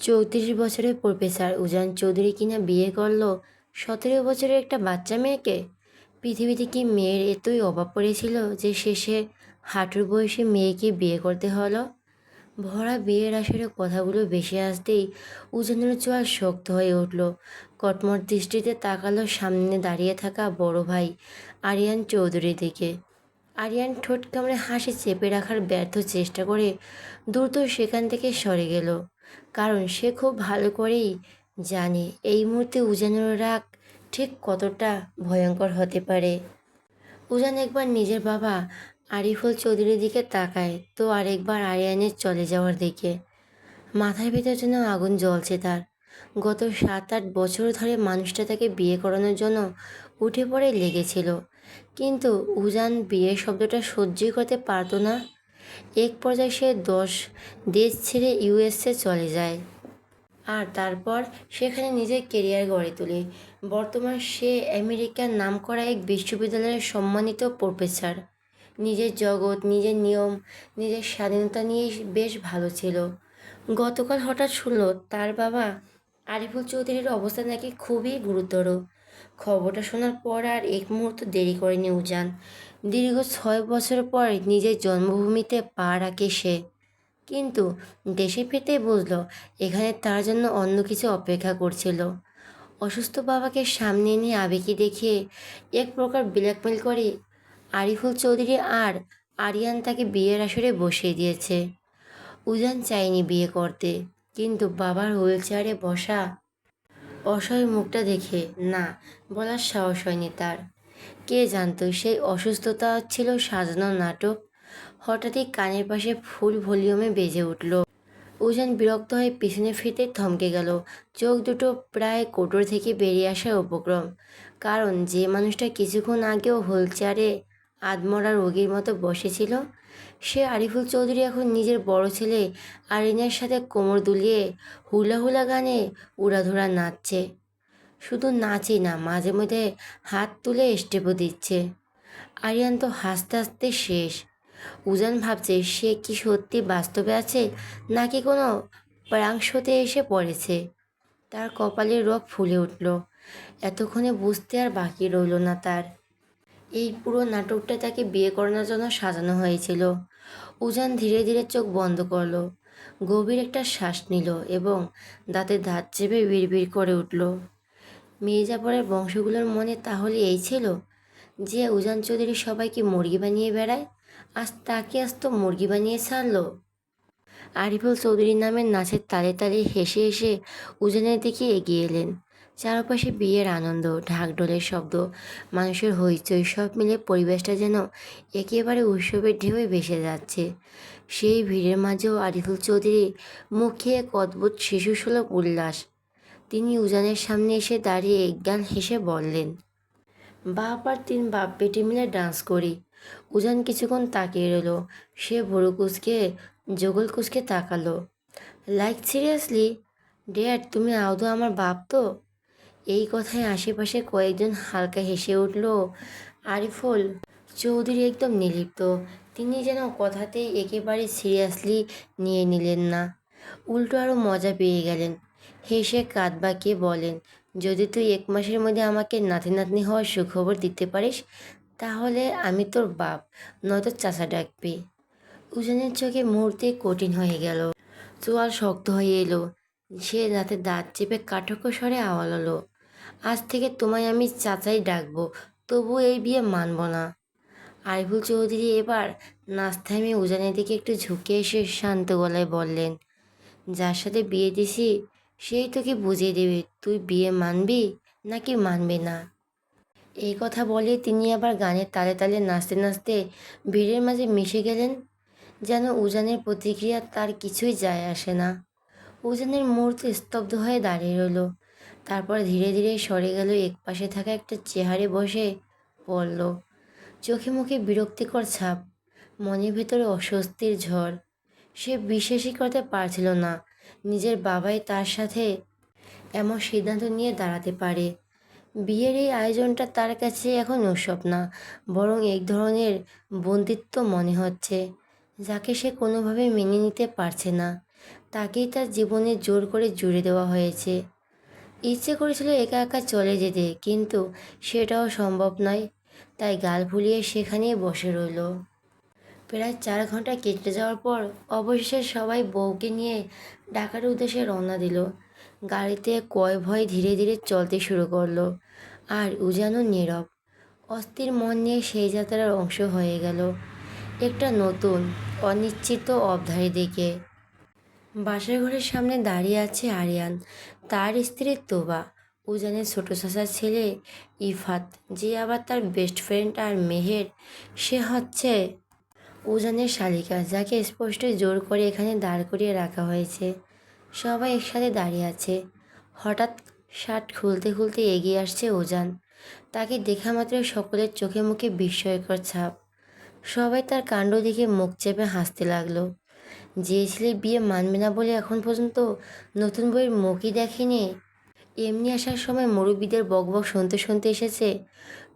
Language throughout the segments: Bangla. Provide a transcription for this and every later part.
34 বছরের প্রফেসর উজান চৌধুরী কিনা বিয়ে করলো 17 বছরের একটা বাচ্চা মেয়েকে। পৃথিবীতে কি মেয়ের এতই অভাব পড়েছিল যে শেষে হাঁটুর বয়সী মেয়েকে বিয়ে করতে হলো? ভরা বিয়ের আসরে কথাগুলো ভেসে আসতেই উজানের চোয়াল শক্ত হয়ে উঠল। কটমট দৃষ্টিতে তাকালো সামনে দাঁড়িয়ে থাকা বড় ভাই আরিয়ান চৌধুরীর দিকে। আরিয়ান ঠোঁট কামড়ে হাসি চেপে রাখার ব্যর্থ চেষ্টা করে দ্রুত সেখান থেকে সরে গেল, কারণ সে খুব ভালো করেই জানে এই মুহূর্তে উজানের রাগ ঠিক কতটা ভয়ঙ্কর হতে পারে। উজান একবার নিজের বাবা আরিফুল চৌধুরীর দিকে তাকায়, তো আরেকবার আরিয়ানের চলে যাওয়ার দিকে। মাথার ভিতর যেন আগুন জ্বলছে তার। গত 7-8 বছর ধরে মানুষটা তাকে বিয়ে করানোর জন্য উঠে পড়ে লেগেছিল, কিন্তু উজান বিয়ে শব্দটা সহ্যই করতে পারতো না। এক পর্যায়ে সে দেশ ছেড়ে ইউএসএ চলে যায়, আর তারপর সেখানে নিজের কেরিয়ার গড়ে তোলে। বর্তমান সে আমেরিকার নামকরা এক বিশ্ববিদ্যালয়ের সম্মানিত প্রফেসর। নিজের জগৎ, নিজের নিয়ম, নিজের স্বাধীনতা নিয়ে বেশ ভালো ছিল। গতকাল হঠাৎ শুনল তার বাবা আরিফুল চৌধুরীর অবস্থা নাকি খুবই গুরুতর। খবরটা শোনার পর আর এক মুহূর্ত দেরি করেনি উজান। দীর্ঘ 6 বছর পর নিজের জন্মভূমিতে পা রাখে সে, কিন্তু দেশে ফিরতে বুঝলো এখানে তার জন্য অন্য কিছু অপেক্ষা করছিল। অসুস্থ বাবাকে সামনে নিয়ে আবেগী দেখিয়ে এক প্রকার ব্ল্যাকমেল করে আরিফুল চৌধুরী আর আরিয়ান তাকে বিয়ের আসরে বসিয়ে দিয়েছে। উজান চায়নি বিয়ে করতে, কিন্তু বাবার হুইল চেয়ারে বসা অসহায় মুখটা দেখে না বলার সাহস হয়নি তার। কে জানতো সেই অসুস্থতা ছিল সাজানো নাটক। হঠাৎই কানের পাশে ফুল ভলিউমে বেজে উঠল। উজান বিরক্ত হয়ে পিছনে ফিরতে থমকে গেল, চোখ দুটো প্রায় কোটর থেকে বেরিয়ে আসার উপক্রম। কারণ যে মানুষটা কিছুক্ষণ আগেও হুইল চেয়ারে আধমরা রোগীর মতো বসেছিল, সে আরিফুল চৌধুরী এখন নিজের বড় ছেলে আরিনের সাথে কোমর দুলিয়ে হুলা হুলা গানে উড়াধুরা নাচছে। শুধু নাচই না, মাঝে মধ্যে হাত তুলে স্টেপও দিচ্ছে। আরিয়ান তো হাসতে হাসতে শেষ। উজান ভাবছে সে কি সত্যি বাস্তবে আছে, নাকি কোনো প্রাংশতে এসে পড়েছে। তার কপালের রগ ফুলে উঠল। এতক্ষণে বুঝতে আর বাকি রইল না তার, এই পুরো নাটকটা তাকে বিয়ে করানোর জন্য সাজানো হয়েছিল। উজান ধীরে ধীরে চোখ বন্ধ করলো, গভীর একটা শ্বাস নিল এবং দাঁতে দাঁত চেপে বিড়বিড় করে উঠল, মির্জাপুরের বংশগুলোর মনে তাহলে এই ছিল যে উজান চৌধুরী সবাইকে মুরগি বানিয়ে বেড়ায়, আজ তাকে আজ তো মুরগি বানিয়ে ছাড়লো। আরিফুল চৌধুরীর নামের নাচের তালে তালে হেসে হেসে উজানের দিকে এগিয়ে এলেন। চারপাশে বিয়ের আনন্দ, ঢাকঢোলের শব্দ, মানুষের হইচই, সব মিলে পরিবেশটা যেন একেবারে উৎসবের ঢেউয়ে ভেসে যাচ্ছে। সেই ভিড়ের মাঝেও আরিফুল চৌধুরী মুখে এক অদ্ভুত শিশুসুলভ উল্লাস। তিনি উজানের সামনে এসে দাঁড়িয়ে একগাল হেসে বললেন, বাপ আর 3 বাপ বেটি মিলে ডান্স করি। উজান কিছুক্ষণ তাকিয়ে রইল। সে ভুরু কুচকে জগল কুচকে তাকালো। লাইক সিরিয়াসলি ড্যাড, তুমি আদৌ আমার বাপ তো? এই কথায় আশেপাশে কয়েকজন হালকা হেসে উঠল। আরিফুল চৌধুরী একদম নির্লিপ্ত। তিনি যেন কথাতেই একেবারে সিরিয়াসলি নিয়ে নিলেন না, উল্টো আরও মজা পেয়ে গেলেন। হেসে কাঁধ বাঁকিয়ে বলেন, যদি তুই 1 মাসের মধ্যে আমাকে নাতি নাতনি হওয়ার সুখবর দিতে পারিস, তাহলে আমি তোর বাপ, নয়তো চাচা ডাকবি। উজানের চোখে মুহূর্তে কঠিন হয়ে গেল, চোয়াল শক্ত হয়ে এলো। সে দাঁতে দাঁত চেপে কাঠক্য স্বরে আওয়ালালো, আজ থেকে তোমায় আমি চাচাই ডাকবো, তবু এই বিয়ে মানব না। আরিফুল চৌধুরী এবার নাচ থামিয়ে উজানের দিকে একটু ঝুঁকে এসে শান্ত গলায় বললেন, যার সাথে বিয়ে দিছি সেই তোকে বুঝিয়ে দেবে তুই বিয়ে মানবি নাকি মানবি না। এই কথা বলে তিনি আবার গানের তালে তালে নাচতে নাচতে ভিড়ের মাঝে মিশে গেলেন, যেন উজানের প্রতিক্রিয়া তার কিছুই যায় আসে না। উজানের মুহূর্তে স্তব্ধ হয়ে দাঁড়িয়ে রইল, তারপর ধীরে ধীরে সরে গেল একপাশে থাকা একটা চেয়ারে বসে পড়ল। চোখে মুখে বিরক্তিকর ছাপ, মনের ভেতরে অস্বস্তির ঝড়। সে বিশ্বাসই করতে পারছিল না নিজের বাবাই তার সাথে এমন সিদ্ধান্ত নিয়ে দাঁড়াতে পারে। বিয়ের এই আয়োজনটা তার কাছে এখন উৎসব না, বরং এক ধরনের বন্দিত্ব মনে হচ্ছে, যাকে সে কোনোভাবে মেনে নিতে পারছে না। তাকেই তার জীবনে জোর করে জুড়ে দেওয়া হয়েছে। ইচ্ছে করেছিল একা একা চলে যেতে, কিন্তু সেটাও সম্ভব নয়। তাই গাল ফুলিয়ে সেখানেই বসে রইল। প্রায় 4 ঘন্টা কেটে যাওয়ার পর অবশেষে সবাই বউকে নিয়ে ঢাকার উদ্দেশ্যে রওনা দিল। গাড়িতে কয় ভয় ধীরে ধীরে চলতে শুরু করলো, আর উজানও নীরব, অস্থির মন নিয়ে সেই যাত্রার অংশ হয়ে গেল একটা নতুন অনিশ্চিত অবধারি দিকে। বাসার ঘরের সামনে দাঁড়িয়ে আছে আরিয়ান, তার স্ত্রী তোবা, উজানের ছোট চাচার ছেলে ইফাত, যে আবার তার বেস্ট ফ্রেন্ড, আর মেহের, সে হচ্ছে উজানের শালিকা, যাকে স্পষ্ট জোর করে এখানে দাঁড় করিয়ে রাখা হয়েছে। সবাই একসাথে দাঁড়িয়ে আছে। হঠাৎ শার্ট খুলতে খুলতে এগিয়ে আসছে উজান। তাকে দেখা মাত্র সকলের চোখে মুখে বিস্ময়কর ছাপ। সবাই তার কাণ্ড দেখে মুখ চেপে হাসতে লাগলো। যে ছেলে বিয়ে মানবে না বলে এখন পর্যন্ত নতুন বইয়ের মুখই দেখেনি, এমনি আসার সময় মুরব্বীদের বকবক শুনতে শুনতে এসেছে,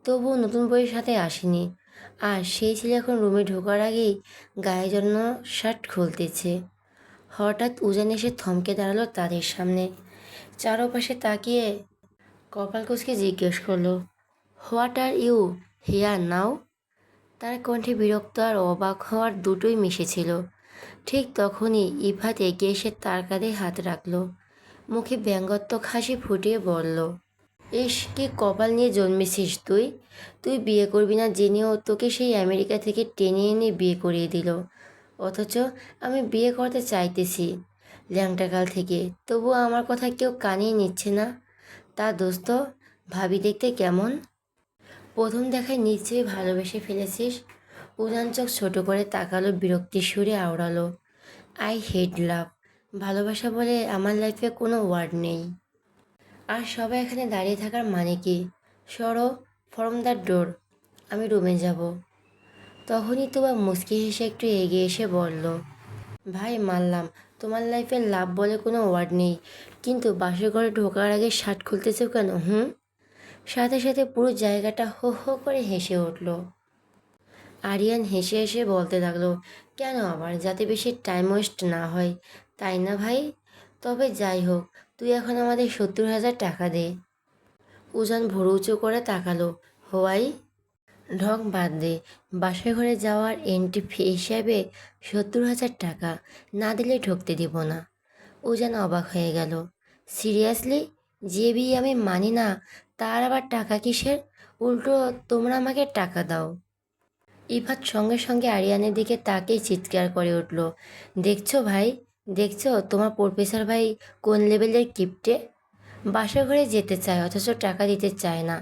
তবুও নতুন বইয়ের সাথে আসেনি। আর সেই ছেলে এখন রুমে ঢোকার আগেই গায়ে জন্য শার্ট খুলতেছে। হঠাৎ উজান এসে থমকে দাঁড়ালো তাদের সামনে। চারপাশে তাকিয়ে কপাল কুঁচকে জিজ্ঞেস করলো, what are you here now? তার কণ্ঠে বিরক্ত আর অবাক হওয়ার দুটোই মিশেছিল। ঠিক তখনই ইফাত এগিয়ে এসে তার কাঁধে হাত রাখল, মুখে ব্যঙ্গাত্মক হাসি ফুটিয়ে বলল, ইস, কি কপাল নিয়ে জন্মেছিস তুই! তুই বিয়ে করবি না জেনেও তোকে সেই আমেরিকা থেকে টেনে এনে বিয়ে করিয়ে দিল। অথচ আমি বিয়ে করতে চাইতেছি ল্যাংটাকাল থেকে, তবুও আমার কথা কেউ কানেই নিচ্ছে না। তা দোস্ত, ভাবি দেখতে কেমন? প্রথম দেখায় নিশ্চয়ই ভালোবেসে ফেলেছিস। উড়ান চোখ ছোট করে তাকালো, বিরক্তির সুরে আওড়ালো, আই হেট লাভ। ভালোবাসা বলে আমার লাইফে কোনো ওয়ার্ড নেই। আর সবাই এখানে দাঁড়িয়ে থাকার মানে কি? সরো ফ্রম দ্য ডোর, আমি রুমে যাব। তখনই তোমার মুচকি হেসে একটু এগিয়ে এসে বলল, ভাই মানলাম তোমার লাইফে লাভ বলে কোনো ওয়ার্ড নেই, কিন্তু বাসর ঘরে ঢোকার আগে শার্ট খুলতেছো কেন? সাথে সাথে পুরো জায়গাটা হো হো করে হেসে উঠল। আরিয়ান হেসে হেসে বলতে লাগলো, কেন আবার? যাতে বেশি টাইম ওয়েস্ট না হয়, তাই না ভাই? তবে যাই হোক, তুই এখন আমাদের 70,000 টাকা দে। উজান ভুরু উঁচু করে তাকালো। হোয়াই? ঢং বাদ দে। বাসার ঘরে যাওয়ার এন্ট্রি ফি হিসাবে 70,000 টাকা না দিলে ঢুকতে দিব না। উজান অবাক হয়ে গেল। সিরিয়াসলি? যে বিয়ে আমি মানি না, তার আবার টাকা কিসের? উল্টো তোমরা আমাকে টাকা দাও। ইফাত সঙ্গে সঙ্গে আরিয়ানের দিকে তাকেই চিৎকার করে উঠল, দেখছো ভাই, দেখছো তোমার প্রফেসর ভাই কোন লেভেলের কিপ্টে? বাসা ঘরে যেতে চায় অথচ টাকা দিতে চায় না।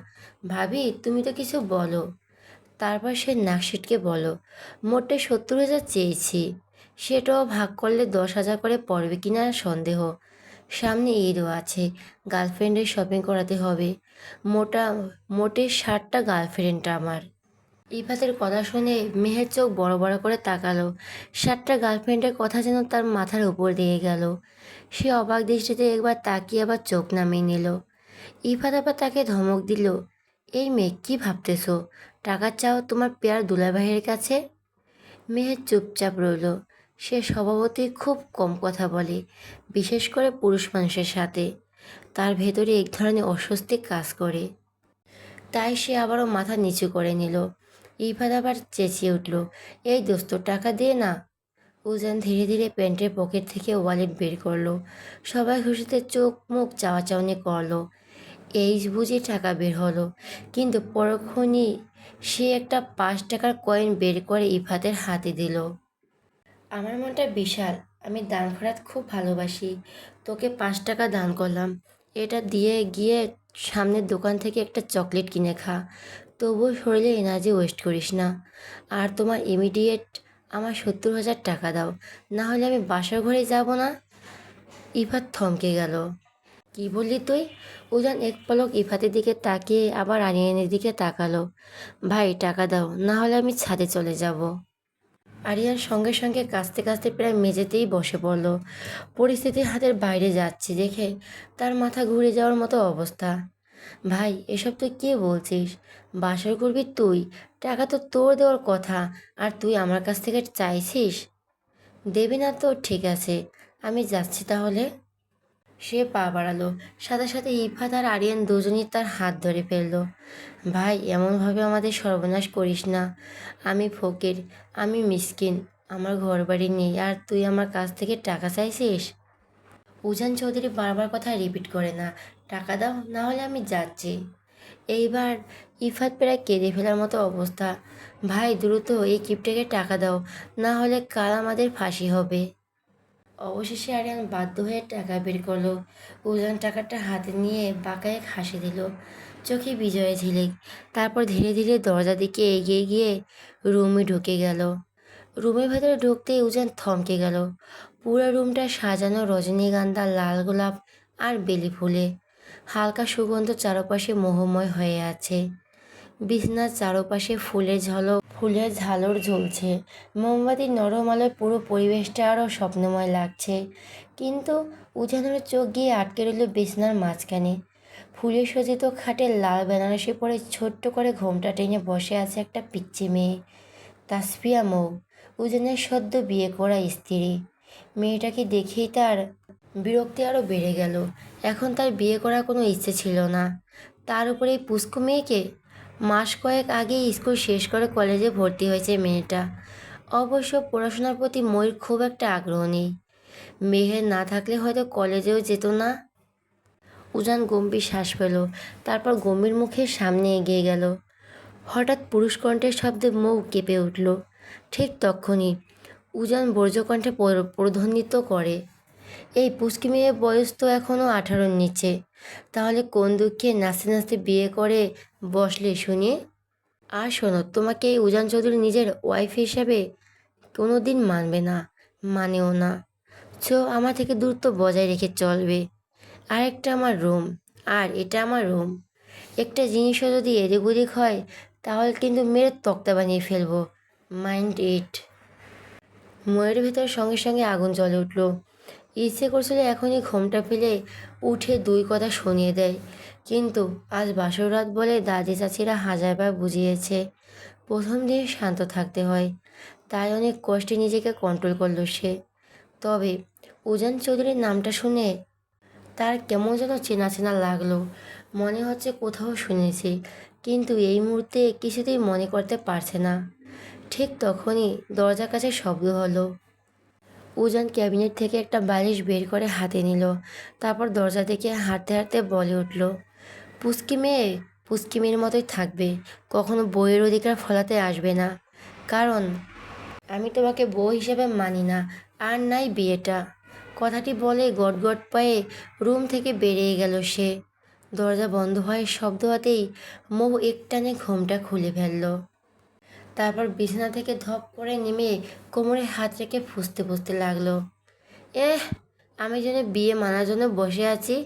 ভাবি তুমি তো কিছু বলো। তারপর সে নাক সিটকে বলো, মোটে 70,000 চেয়েছি, সেটাও ভাগ করলে 10,000 করে পড়বে কিনা সন্দেহ। সামনে ঈদও আছে, গার্লফ্রেন্ডের শপিং করাতে হবে। মোটে 60টা গার্লফ্রেন্ড আমার। ইফাতের কথা শুনে মেহের চোখ বড় বড় করে তাকালো। 60টা গার্লফ্রেন্ডের কথা যেন তার মাথার উপর দিয়ে গেল। সে অবাক দৃষ্টিতে একবার তাকিয়ে আবার চোখ নামিয়ে নিল। ইফাত আবার তাকে ধমক দিল, এই মেয়ে কী ভাবতেছো? টাকা চাও তোমার পেয়ার দুলাভাইয়ের কাছে? মেহের চুপচাপ রইল। সে স্বভাবতই খুব কম কথা বলে, বিশেষ করে পুরুষ মানুষের সাথে। তার ভেতরে এক ধরনের অস্বস্তি কাজ করে। তাই সে আবারও মাথা নিচু করে নিল। ইফাত আবার চেঁচিয়ে উঠল, এই দোস্ত টাকা দিয়ে না। উজান ধীরে ধীরে প্যান্টের পকেট থেকে ওয়ালেট বের করলো। সবাই খুশিতে চোখ মুখ চাওয়াচাওয়ি করলো। এই বুঝি টাকা বের হলো, কিন্তু পরক্ষণই সে একটা 5 টাকার কয়েন বের করে ইফাতের হাতে দিল। আমার মনটা বিশাল, আমি দান খয়রাত খুব ভালোবাসি, তোকে 5 টাকা দান করলাম। এটা দিয়ে গিয়ে সামনের দোকান থেকে একটা চকলেট কিনে খা, তবুও শরীরে এনার্জি ওয়েস্ট করিস না। আর তোমার ইমিডিয়েট আমার 70,000 টাকা দাও, না হলে আমি বাসার ঘরে যাব না। ইফাত থমকে গেল। কি বললি তুই? উজান এক পলক ইফাতের দিকে তাকিয়ে আবার আরিয়ানের দিকে তাকালো। ভাই টাকা দাও, না হলে আমি ছাদে চলে যাব। আরিয়ান সঙ্গে সঙ্গে কাঁচতে কাঁচতে প্রায় মেঝেতেই বসে পড়ল। পরিস্থিতি হাতের বাইরে যাচ্ছে দেখে তার মাথা ঘুরে যাওয়ার মতো অবস্থা। ভাই এসব তুই কী বলছিস? বাসর করবি তুই, টাকা তো তোর দেওয়ার কথা, আর তুই আমার কাছ থেকে চাইছিস? দেবি না তো ঠিক আছে, আমি যাচ্ছি তাহলে। সে পা বাড়ালো, সাথে সাথে ইফাত আর আরিয়ান দুজনই তার হাত ধরে ফেললো। ভাই, এমনভাবে আমাদের সর্বনাশ করিস না। আমি ফকির, আমি মিসকিন, আমার ঘরবাড়ি নেই, আর তুই আমার কাছ থেকে টাকা চাইছিস? উজান চৌধুরী বারবার কথা রিপিট করে না, টাকা দাও, না হলে আমি যাচ্ছি। এইবার ইফাত প্রায় কেঁদে ফেলার মতো অবস্থা। ভাই দ্রুত এই কিপটাকে টাকা দাও, না হলে কাল আমাদের ফাঁসি হবে। অবশেষে আরিয়ান বাধ্য হয়ে টাকা বের করলো। উজান টাকাটা হাতে নিয়ে বাঁকা এক হাসি দিল, চোখে বিজয় ঝিলিক। তারপর ধীরে ধীরে দরজা দিকে এগিয়ে গিয়ে রুমে ঢুকে গেল। রুমের ভেতরে ঢুকতেই উজান থমকে গেল। পুরো রুমটা সাজানো রজনীগন্ধা, লাল গোলাপ আর বেলি ফুলে। হালকা সুগন্ধ চারপাশে মোহময় হয়ে আছে। বিছনার চারপাশে ফুলের ঝালর ঝুলছে। মোমবাতির নরম আলোয় পুরো পরিবেশটা আরও স্বপ্নময় লাগছে। কিন্তু উজানের চোখ গিয়ে আটকে রইল বিছনার মাঝখানে। ফুলে সজ্জিত খাটে লাল বেনারসি পরে ছোট্ট করে ঘোমটা টেনে বসে আছে একটা পিচ্চি মেয়ে, তাসফিয়া মৌ, উজানের সদ্য বিয়ে করা স্ত্রী। মেয়েটাকে দেখেই তার বিরক্তি আরও বেড়ে গেল। এখন তার বিয়ে করার কোনো ইচ্ছে ছিল না। তার উপরে এই পুস্কু মেয়েকে। মাস কয়েক আগেই স্কুল শেষ করে কলেজে ভর্তি হয়েছে মেয়েটা। অবশ্য পড়াশোনার প্রতি ময়ূর খুব একটা আগ্রহ নেই। মেহের না থাকলে হয়তো কলেজেও যেত না। উজান গম্ভীর শ্বাস পেল, তারপর গম্ভীর মুখে সামনে এগিয়ে গেল। হঠাৎ পুরুষ কণ্ঠের শব্দে মৌ কেঁপে উঠল। ঠিক তক্ষুনি উজান বর্জ্যকণ্ঠে প্রধ্বনিত করে, এই পুচকি মেয়ের বয়স তো এখনও 18-র নিচে। তাহলে কোন দুঃখে নাচতে নাচতে বিয়ে করে বসলে শুনি? আর শোনো, তোমাকে এই উজান চৌধুরী নিজের ওয়াইফ হিসাবে কোনো দিন মানবে না, মানেও না। আমার থেকে দূরত্ব বজায় রেখে চলবে। আর একটা আমার রুম, আর এটা আমার রুম। একটা জিনিসও যদি এদিক ওদিক হয় তাহলে কিন্তু মেরে তক্তা বানিয়ে ফেলবো, মাইন্ড ইট। ময়ের ভেতর সঙ্গে সঙ্গে আগুন জ্বলে উঠল। ইচ্ছে করছিল এখনই ঘোমটা ফেলে উঠে দুই কথা শুনিয়ে দেয়, কিন্তু আজ বাসর রাত বলে দাদি চাচিরা হাজারবার বুঝিয়েছে প্রথম দিন শান্ত থাকতে হয়। তাই অনেক কষ্টে নিজেকে কন্ট্রোল করলো সে। তবে উজান চৌধুরীর নামটা শুনে তার কেমন যেন চেনা চেনা লাগলো। মনে হচ্ছে কোথাও শুনেছি, কিন্তু এই মুহূর্তে কিছুতেই মনে করতে পারছে না। ঠিক তখনই দরজার কাছে শব্দ হলো। উজান ক্যাবিনেট থেকে একটা বালিশ বের করে হাতে নিল। তারপর দরজা থেকে হাঁটতে হাঁটতে বলে উঠল, পুচকি মেয়ে পুচকি মেয়ের মতোই থাকবে, কখনো বইয়ের অধিকার ফলাতে আসবে না। কারণ আমি তোমাকে বউ হিসেবে মানি না, আর নাই বিয়েটা। কথাটি বলে গটগট পায়ে রুম থেকে বেরিয়ে গেল সে। দরজা বন্ধ হয় শব্দ হতেই মৌ একটানে ঘোমটা খুলে ফেলল। তারপর বিছানা থেকে ধপ করে নেমে কোমরে হাত রেখে ফুঁসতে ফুঁসতে লাগলো, আমি যেন বিয়ে মানার জন্য বসে আছি।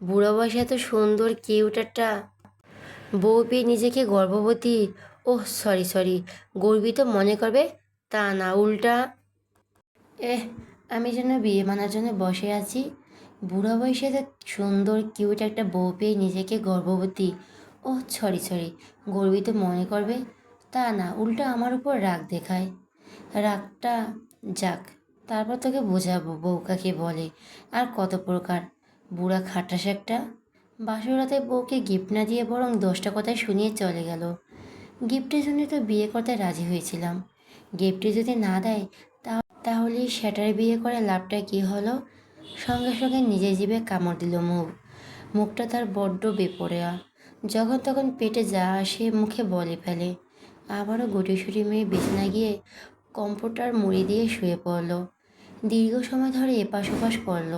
বুড়ো বয়সে এত সুন্দর কিউট একটা বউ পেয়ে নিজেকে গর্ভবতী, ওহ সরি সরি, গর্বিত মনে করবে, তা না উল্টা। এহ আমি যেন বিয়ে মানার জন্য বসে আছি। বুড়ো বয়সে এত সুন্দর কিউট একটা বউ পেয়ে নিজেকে গর্ভবতী, ওহ সরি সরি, গর্বিত মনে করবে, তা না উল্টা আমার উপর রাগ দেখায়। রাগটা যাক, তারপর তোকে বোঝাবো বউ কাকে বলে আর কত প্রকার। বুড়া খাটাস একটা। বাসর রাতে বউকে গিফট না দিয়ে বরং 10টা কথায় শুনিয়ে চলে গেল। গিফটের জন্য তো বিয়ে করতে রাজি হয়েছিলাম, গিফটে যদি না দেয় তাহলে সেটার বিয়ে করে লাভটা কি হলো? সঙ্গে সঙ্গে নিজের জিভে কামড় দিল মুখটা তার বড্ড বেপরোয়া, যখন তখন পেটে যা আসে মুখে বলে ফেলে। আবারও গুটিসুটি মেয়ে বিছানায় গিয়ে কম্পিউটার মুড়ি দিয়ে শুয়ে পড়ল। দীর্ঘ সময় ধরে এপাশ ওপাশ করল।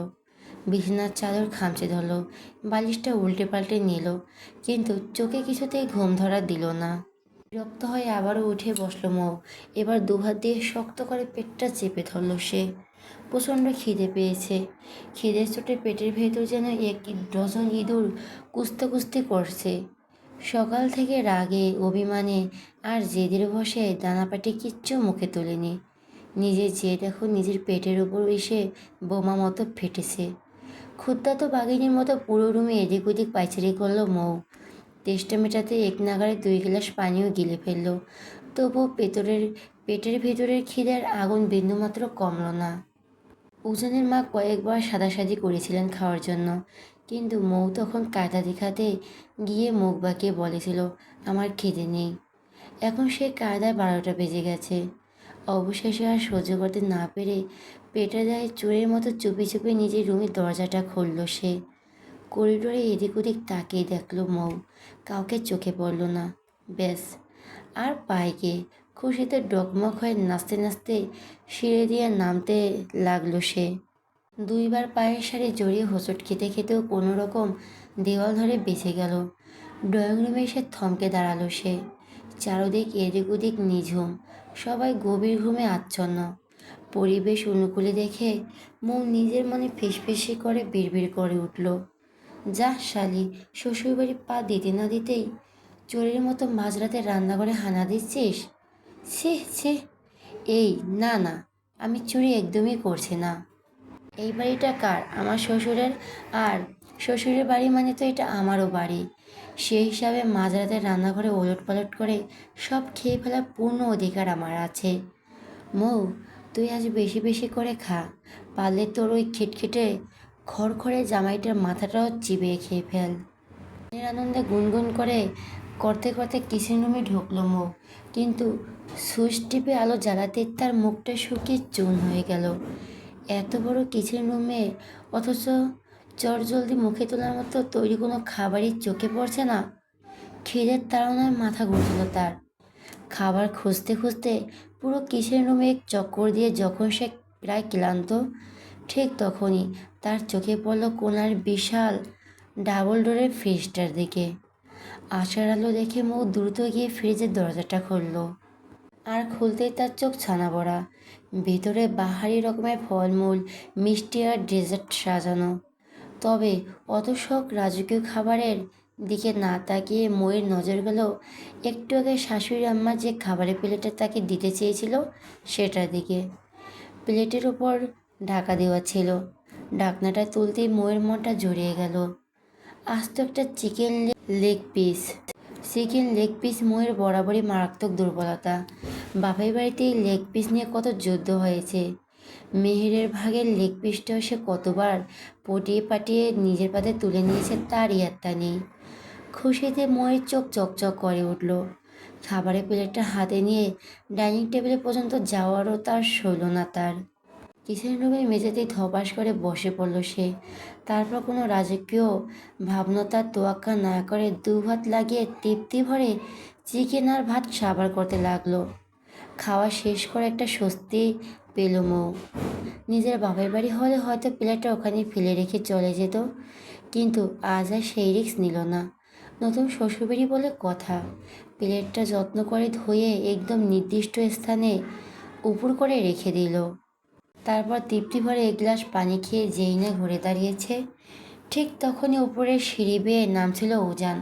বিছানার চাদর খামচে ধরল, বালিশটা উল্টে পাল্টে নিল, কিন্তু চোখে কিছুতেই ঘুম ধরা দিল না। বিরক্ত হয়ে আবারও উঠে বসলো মৌ। এবার দুহাত দিয়ে শক্ত করে পেটটা চেপে ধরল সে। প্রচণ্ড খিদে পেয়েছে। খিদের চোটে পেটের ভেতর যেন 1 ডজন ইঁদুর কুস্তে কুস্তি করছে। সকাল থেকে রাগে, অভিমানে আর জেদের বসে দানাপাটি কিচ্ছু মুখে তোলেনি। নিজের জেদ এখন নিজের পেটের উপর এসে বোমা মতো ফেটেছে। ক্ষুদ্রাত বাঘিনীর মতো পুরো রুমে এদিক ওদিক পাইচারি করলো মৌ। তেষ্টা মেটাতে এক নাগাড়ে 2 গ্লাস পানিও গিলে ফেলল, তবুও পেটের ভেতরের খিদের আগুন বিন্দুমাত্র কমল না। উজানের মা কয়েকবার সাদাসাদি করেছিলেন খাওয়ার জন্য, কিন্তু মৌ তখন কায়দা দেখাতে গিয়ে মুখ বাঁকিয়ে বলেছিল, আমার খিদে নেই। এখন সে কায়দায় 12টা বেজে গেছে। অবশেষে আর সহ্য করতে না পেরে পেটের দায়ে চোরের মতো চুপি চুপি নিজের রুমের দরজাটা খুলল সে। করিডোরে এদিক ওদিক তাকিয়ে দেখল মৌ, কাউকে চোখে পড়ল না। ব্যাস, আর পায় কে? খুশিতে ডকমক হয়ে নাচতে নাচতে সিঁড়ি দিয়ে নামতে লাগলো সে। দুইবার পায়ের সাথে জড়িয়ে হোঁচট খেতে খেতেও কোনো রকম দেওয়াল ধরে বেঁচে গেল। ড্রয়িং রুমে এসে থমকে দাঁড়ালো সে। চারদিক এদিক ওদিক নিঝুম, সবাই গভীর ঘুমে আচ্ছন্ন। পরিবেশ অনুকূলে দেখে মৌ নিজের মনে ফিসফিসি করে বিড়বিড় করে উঠল, যা শালি, শ্বশুরবাড়ি পা দিতে না দিতেই চোরের মতো মাঝরাতে রান্নাঘরে হানা দিচ্ছিস? ছি ছি। এই না না, আমি চুরি একদমই করছি না। এই বাড়িটা কার? আমার শ্বশুরের। আর শ্বশুরের বাড়ি মানে তো এটা আমারও বাড়ি। সেই হিসাবে মাঝরাতে রান্নাঘরে ওলটপালট করে সব খেয়ে ফেলার পূর্ণ অধিকার আমার আছে। মৌ, তুই আজ বেশি বেশি করে খা। পারলে তোর ওই খিটখিটে খড়খড়ে জামাইটার মাথাটাও চিবিয়ে খেয়ে ফেল। মনের আনন্দে গুনগুন করে করতে করতে কিচেন রুমে ঢুকলো মৌ, কিন্তু সুইচ টিপে আলো জ্বালাতে তার মুখটা শুকিয়ে চুন হয়ে গেল। এত বড় কিচেন রুমে, অথচ চটজলদি মুখে তোলার মতো তৈরি কোনো খাবারই চোখে পড়ছে না। খিদের তাড়নায় মাথা ঘুরছিল তার। খাবার খুঁজতে খুঁজতে পুরো কিচেন রুমে এক চক্কর দিয়ে যখন সে প্রায় ক্লান্ত, ঠিক তখনই তার চোখে পড়ল কোনার বিশাল ডাবল ডোরের ফ্রিজটার দিকে। আশার আলো দেখে মৌ দ্রুত গিয়ে ফ্রিজের দরজাটা খুলল। আর খুলতেই তার চোখ ছানা বড়া। ভেতরে বাহারি রকমের ফলমূল, মিষ্টি আর ডেজার্ট সাজানো। তবে অত শখ রাজকীয় খাবারের দিকে না তাকিয়ে ময়ের নজর গেল একটু আগে শাশুড়ি আম্মা যে খাবারের প্লেটটা তাকে দিতে চেয়েছিল সেটার দিকে। প্লেটের ওপর ঢাকা দেওয়া ছিল। ঢাকনাটা তুলতেই ময়ের মনটা জড়িয়ে গেল। আস্ত একটা leg piece. Chicken leg piece ময়ের বরাবরই মারাত্মক দুর্বলতা। বাপের বাড়িতে এই লেগ পিস নিয়ে কত যুদ্ধ হয়েছে। মেহেরের ভাগের লেগ পিসটাও সে কতবার পটিয়ে পাটিয়ে নিজের পাতে তুলে নিয়েছে তার ইয়াত্তা নেই। খুশিতে ময়ের চোখ চকচক করে উঠল। খাবারের প্লেটটা হাতে নিয়ে ডাইনিং টেবিলে পর্যন্ত যাওয়ারও তার সইল না তার। কিচেন রুমে মেঝেতেই ধপাস করে বসে পড়ল সে। তারপর কোনো রাজকীয় ভাবনার তোয়াক্কা না করে দুহাত লাগিয়ে তৃপ্তি ভরে চিকেন আর ভাত সাবার করতে লাগলো। খাওয়া শেষ করে একটা স্বস্তি পেল মৌ। নিজের বাপের বাড়ি হলে হয়তো প্লেটটা ওখানে ফেলে রেখে চলে যেত, কিন্তু আজ আর সেই রিস্ক নিল না। নতুন শ্বশুরবাড়ি বলে কথা। প্লেটটা যত্ন করে ধুয়ে একদম নির্দিষ্ট স্থানে উপুর করে রেখে দিল। তারপর তৃপ্তি ভরে এক গ্লাস পানি খেয়ে যেই না ঘুরে দাঁড়িয়েছে, ঠিক তখনই উপরের সিঁড়ি বেয়ে নামছিল উজান।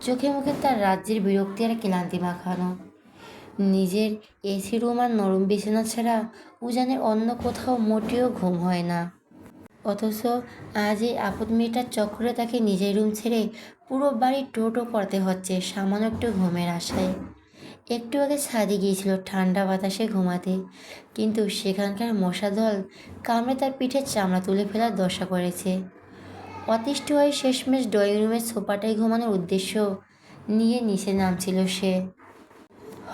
চোখে মুখে তার রাজ্যের বিরক্তি আর ক্লান্তি মাখানো। নিজের এসি রুম আর নরম বিছানা ছাড়া উজানের অন্য কোথাও মোটেও ঘুম হয় না। অথচ আজ এই আপদ মেয়েটার চক্করে তাকে নিজের রুম ছেড়ে পুরো বাড়ি টোটো করতে হচ্ছে সামান্য একটু ঘুমের আশায়। একটু আগে ছাদে গিয়েছিল ঠান্ডা বাতাসে ঘুমাতে, কিন্তু সেখানকার মশা দল কামড়ে তার পিঠের চামড়া তুলে ফেলার দশা করেছে। অতিষ্ঠ হয়ে শেষমেশ ড্রয়িং রুমের সোফাটায় ঘুমানোর উদ্দেশ্য নিয়ে নিচে নামছিল সে।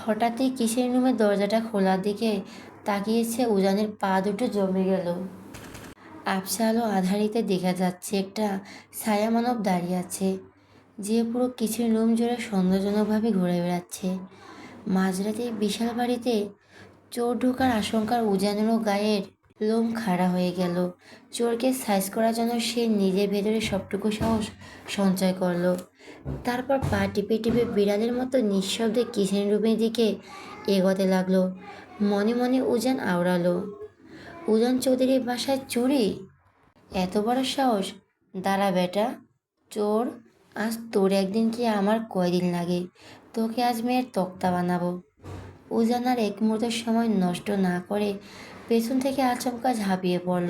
হঠাৎই কিচেন রুমের দরজাটা খোলার দিকে তাকিয়েছে উজানের পা দুটো জমে গেল। আবছা আলো আধারিতে দেখা যাচ্ছে একটা ছায়া মানব দাঁড়িয়ে আছে, যে পুরো কিচেন রুম জুড়ে সন্দেহজনকভাবে ঘুরে বেড়াচ্ছে। মাঝরাতে বিশাল বাড়িতে চোর ঢোকার আশঙ্কার উজানেরও গায়ের লোম খাড়া হয়ে গেল। চোরকে সাইজ করার জন্য সে নিজের ভেতরে সবটুকু সাহস সঞ্চয় করলো। তারপর পা টিপে টিপে বিড়ালের মতো নিঃশব্দে কিচেন রুমের দিকে এগোতে লাগলো। মনে মনে উজান আওড়ালো, উজান চৌধুরীর বাসায় চুরি? এত বড় সাহস! দাঁড়া বেটা, চোর, আজ তোর একদিন কি আমার কয়দিন লাগে, তোকে আজ মেয়ের তক্তা বানাবো। উজান আর এক মুহূর্তের সময় নষ্ট না করে পেছন থেকে আচমকা ঝাঁপিয়ে পড়ল।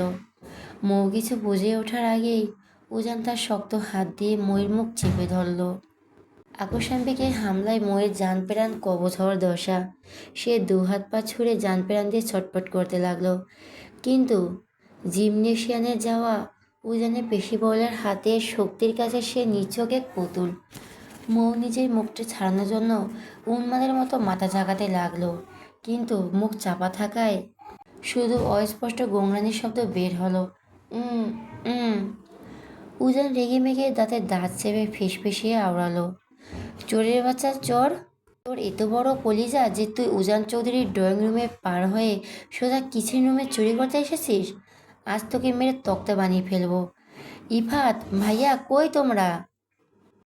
মৌ কিছু বুঝে ওঠার আগেই উজান তার শক্ত হাত দিয়ে ময়ের মুখ চেপে ধরল। আকস্মিক হামলায় ময়ের জান প্রাণ কবজ হওয়ার দশা। সে দু হাত পা ছুঁড়ে জান প্রাণ দিয়ে ছটপট করতে লাগলো, কিন্তু জিমনেশিয়ানে যাওয়া উজানের পেশিবলের হাতের শক্তির কাছে সে নিছক এক পুতুল। মৌ নিজের মুখটা ছাড়ানোর জন্য উন্মাদের মতো মাথা ঝাঁকাতে লাগলো, কিন্তু মুখ চাপা থাকায় শুধু অস্পষ্ট গোংরানির শব্দ বের হলো। উম উম উজান রেগে মেগে দাঁতে দাঁত চেপে ফিসফিসিয়ে আওড়ালো, চোরের বাচ্চা চোর! তোর এত বড় কলিজা যে তুই উজান চৌধুরীর ড্রয়িং রুমে পার হয়ে সোজা কিচেন রুমে চুরি করতে এসেছিস? আজ তোকে মেরে তক্তা বানিয়ে ফেলবো। ইফাত, ভাইয়া, কই তোমরা?